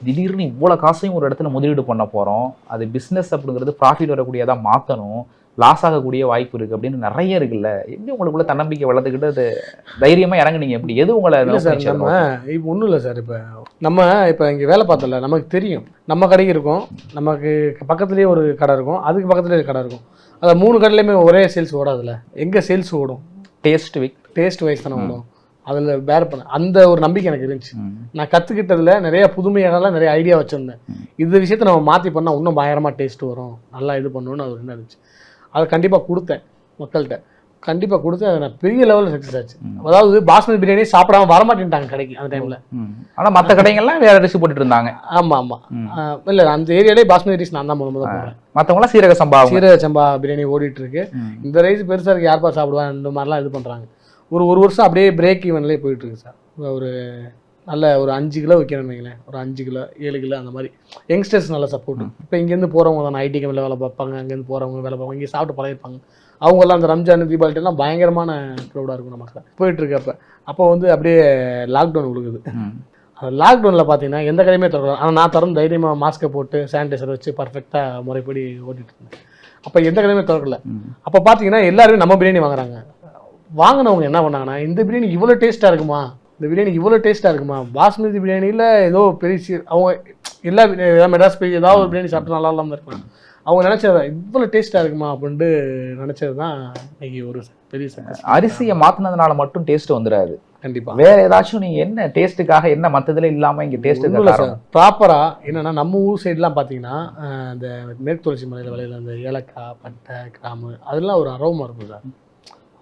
திடீர்னு இவ்வளோ காசையும் ஒரு இடத்துல முதலீடு பண்ண போகிறோம், அது பிஸ்னஸ் அப்படிங்கிறது ப்ராஃபிட் வரக்கூடியதாக மாற்றணும், லாஸ் ஆகக்கூடிய வாய்ப்பு இருக்குது அப்படின்னு நிறைய இருக்குல்ல. எப்படி உங்களுக்குள்ள தன்னம்பிக்கை வளர்த்துக்கிட்டு அது தைரியமாக இறங்குனீங்க? எப்படி எது உங்களை? இல்லை சார், நம்ம இப்போ ஒன்றும் இல்லை சார். இப்போ இங்கே வேலை பார்த்தல நமக்கு தெரியும், நம்ம கடைக்கு இருக்கும், நமக்கு பக்கத்துலேயே ஒரு கடை இருக்கும், அதுக்கு பக்கத்துலேயே ஒரு கடை இருக்கும். அதில் 3 கடையிலையுமே ஒரே சேல்ஸ் ஓடாதுல்ல. எங்கே சேல்ஸ் ஓடும்? டேஸ்ட் வைஸ் தானே ஓடும். அதில் பேர் பண்ண அந்த ஒரு நம்பிக்கை எனக்கு இருந்துச்சு. நான் கற்றுக்கிட்டதில் நிறைய புதுமையாகலாம் நிறைய ஐடியா வச்சுருந்தேன். இந்த விஷயத்தை நம்ம மாற்றி பண்ணால் இன்னும் பயங்கரமாக டேஸ்ட் வரும், நல்லா இது பண்ணணும்னு அது என்ன இருந்துச்சு. அதை கண்டிப்பாக கொடுத்தேன் மக்கள்கிட்ட, கண்டிப்பாக கொடுத்து அதை நான் பெரிய லெவலில் சக்ஸஸ் ஆச்சு. அதாவது பாஸ்மதி பிரியாணி சாப்பிடாம வரமாட்டேன்ட்டாங்க கடைக்கு அந்த டைமில். ஆனால் மற்ற கடைகள்லாம் வேறு அரிசி போட்டுட்டு இருந்தாங்க. ஆமாம். இல்லை, அந்த ஏரியாலே பாஸ்மதி ரைஸ் நான் தான் முதல்ல போடுறேன். மற்றவங்களாம் சீரக சம்பா பிரியாணி ஓடிட்டு இருக்கு. இந்த ரைஸ் பெருசாக இருக்குது, யார்ப்பா சாப்பிடுவா, இந்த மாதிரிலாம் இது பண்ணுறாங்க. ஒரு வருஷம் அப்படியே பிரேக் ஈவன்லேயே போயிட்டு இருக்கு சார். ஒரு நல்ல ஒரு 5 கிலோ வைக்கிறேன்னு வைங்களேன், ஒரு 5 கிலோ 7 கிலோ அந்த மாதிரி யங்ஸ்டர்ஸ் நல்லா சப்போர்ட். இப்போ இங்கேருந்து போகிறவங்க தான் ஐடி கம்பெனியில் வேலை பார்ப்பாங்க, அங்கேருந்து போகிறவங்க வேலை பார்ப்பாங்க, இங்கே சாப்பிட்டு பழகிருப்பாங்க. அவங்கெல்லாம் அந்த ரம்ஜான் தீபாவளிலாம் பயங்கரமான க்ரௌடாக இருக்கும் நமக்கு போயிட்டுருக்கப்ப. அப்போ வந்து அப்படியே லாக்டவுன் விழுகுது. அந்த லாக்டவுனில் பார்த்தீங்கன்னா எந்த கடையுமே திறக்கல. ஆனால் நான் திறந்து தைரியமாக மாஸ்க்கை போட்டு சானிடைசர் வச்சு பர்ஃபெக்டாக முறைப்படி ஓட்டிகிட்டு இருந்தேன். அப்போ எந்த கடையுமே திறக்கல. அப்போ பார்த்தீங்கன்னா எல்லாருமே நம்ம பிரியாணி வாங்குறாங்க. வாங்கினவங்க என்ன பண்ணாங்கன்னா, இந்த பிரியாணி இவ்வளோ டேஸ்ட்டாக இருக்குமா, இந்த பிரியாணி இவ்வளோ டேஸ்ட்டாக இருக்குமா, பாஸ்மதி பிரியாணியில் ஏதோ பெரிய அவங்க எல்லா மெட்ராஸ் போய் ஏதாவது ஒரு பிரியாணி சாப்பிட்டு நல்லா இல்லாமல் இருக்கலாம். அவங்க நினச்சது இவ்வளோ டேஸ்ட்டாக இருக்குமா அப்படின்ட்டு நினச்சது தான் இன்னைக்கு ஒரு பெரிய சக்ஸஸ். அரிசியை மாற்றினதுனால மட்டும் டேஸ்ட் வந்துடாது. கண்டிப்பாக வேற ஏதாச்சும் நீங்கள் என்ன டேஸ்ட்டுக்காக என்ன மற்றதுல இல்லாமல் இங்கே டேஸ்ட்டு இல்லை சார். ப்ராப்பராக என்னென்னா நம்ம ஊர் சைட்லாம் பார்த்தீங்கன்னா இந்த மேற்கு தொடர்ச்சி மலையில் விளையில அந்த ஏலக்காய், பட்டை, கிராம்பு அதெல்லாம் ஒரு அரோமா இருக்கும் சார்.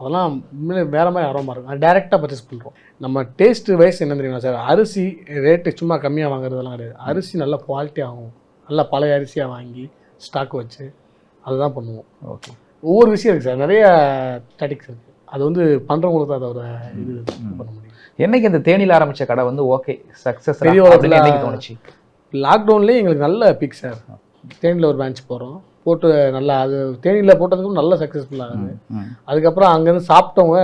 அதெல்லாம் உண்மையிலே வேறு மாதிரி அரோமா இருக்கும். அது டேரெக்டாக பர்ச்சேஸ் பண்ணுறோம். நம்ம டேஸ்ட்டு வைஸ் என்ன தெரியுமா சார், அரிசி ரேட்டு சும்மா கம்மியாக வாங்குறதெல்லாம் கிடையாது. அரிசி நல்ல குவாலிட்டி ஆகும், நல்லா பழைய அரிசியாக வாங்கி ஸ்டாக் வச்சு அதுதான் பண்ணுவோம். ஓகே, ஒவ்வொரு விஷயம் இருக்குது சார், நிறைய டாட்டிக்ஸ் இருக்குது. அது வந்து பண்ணுறவங்களுக்கு தான் அதோட இது பண்ண முடியும். என்னைக்கு இந்த தேனியில் ஆரம்பித்த கடை வந்து ஓகே சக்ஸஸ் பெரிய என்னைக்கு தோணுச்சு? லாக்டவுன்லேயே எங்களுக்கு நல்ல பிக் சார். தேனியில் ஒரு பிரான்ச் போகிறோம், போட்டு நல்லா அது தேனியில் போட்டதுக்கும் நல்ல சக்ஸஸ்ஃபுல் ஆகுது. அதுக்கப்புறம் அங்கேருந்து சாப்பிட்டவங்க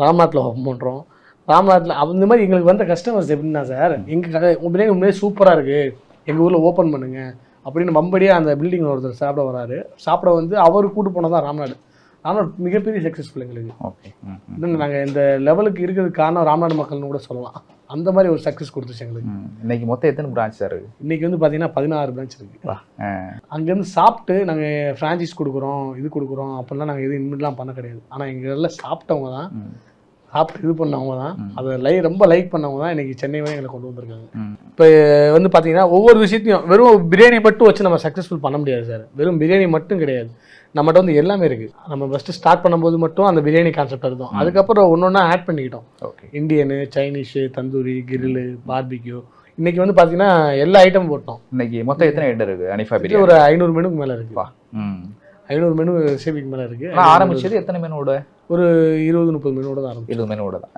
ராம்நாட்டில் ஓப்பன் பண்ணுறோம். ராம்நாட்டில் அந்த மாதிரி எங்களுக்கு வந்த கஸ்டமர்ஸ் எப்படின்னா சார், எங்கள் கடை பிரியாணி உண்மையிலே சூப்பராக இருக்குது, எங்கள் ஊரில் ஓப்பன் பண்ணுங்க அப்படின்னு மம்படியாக அந்த பில்டிங்கில் ஒருத்தர் சாப்பிட வராரு. சாப்பிட வந்து அவர் கூட்டு போனது தான் ராம்நாடு. ராம்நாடு மிகப்பெரிய சக்ஸஸ்ஃபுல் எங்களுக்கு. ஓகே, நாங்கள் இந்த லெவலுக்கு இருக்கிறதுக்கு காரணம் ராம்நாடு மக்கள்னு கூட சொல்லலாம். அந்த மாதிரி ஒரு சக்ஸஸ் கொடுத்துச்சு எங்களுக்கு. இன்னைக்கு மொத்தம் எத்தனை பிரான்ச் சார் இருக்குது? இன்னைக்கு வந்து பார்த்தீங்கன்னா 16 பிரான்ச் இருக்குது. அங்கேருந்து சாப்பிட்டு நாங்கள் ஃப்ரான்ச்சைஸ் கொடுக்குறோம், இது கொடுக்குறோம் அப்படிலாம் நாங்கள் எதுவும் இன்வெஸ்ட்லாம் பண்ண கிடையாது. ஆனால் எங்கள் எல்லாம் சாப்பிட்டவங்க தான், சாப்பிட்டு இது பண்ணவங்க தான், அதை ரொம்ப லைக் பண்ணவங்க தான் இன்றைக்கி சென்னை வரை எங்களை கொண்டு வந்திருக்காங்க. இப்போ வந்து பார்த்தீங்கன்னா ஒவ்வொரு விஷயத்தையும் வெறும் பிரியாணி மட்டும் வச்சு நம்ம சக்ஸஸ்ஃபுல் பண்ண முடியாது சார். வெறும் பிரியாணி மட்டும் கிடையாது, நம்மகிட்ட வந்து எல்லாமே இருக்குது. நம்ம ஃபஸ்ட்டு ஸ்டார்ட் பண்ணும்போது மட்டும் அந்த பிரியாணி கான்செப்ட் இருந்தோம். அதுக்கப்புறம் ஒன்றா ஆட் பண்ணிக்கிட்டோம். Okay, Indian, Chinese, tandoori, grill, barbecue, இன்றைக்கி வந்து பார்த்தீங்கன்னா எல்லா ஐட்டமும் போட்டோம். இன்னைக்கு மொத்தம் எத்தனை ஐட்டம் இருக்குது அனிஃபா பிரியாணி? ஒரு 500 மெனுக்கு மேலே இருக்குப்பா. 500 மெனு சேவிக்கு மேலே இருக்குது. ஆரம்பிச்சது எத்தனை மெனுவோட? ஒரு 20-30 மெனுவோட தான் ஆரம்பிச்சு. 20 மெனுவோட தான்.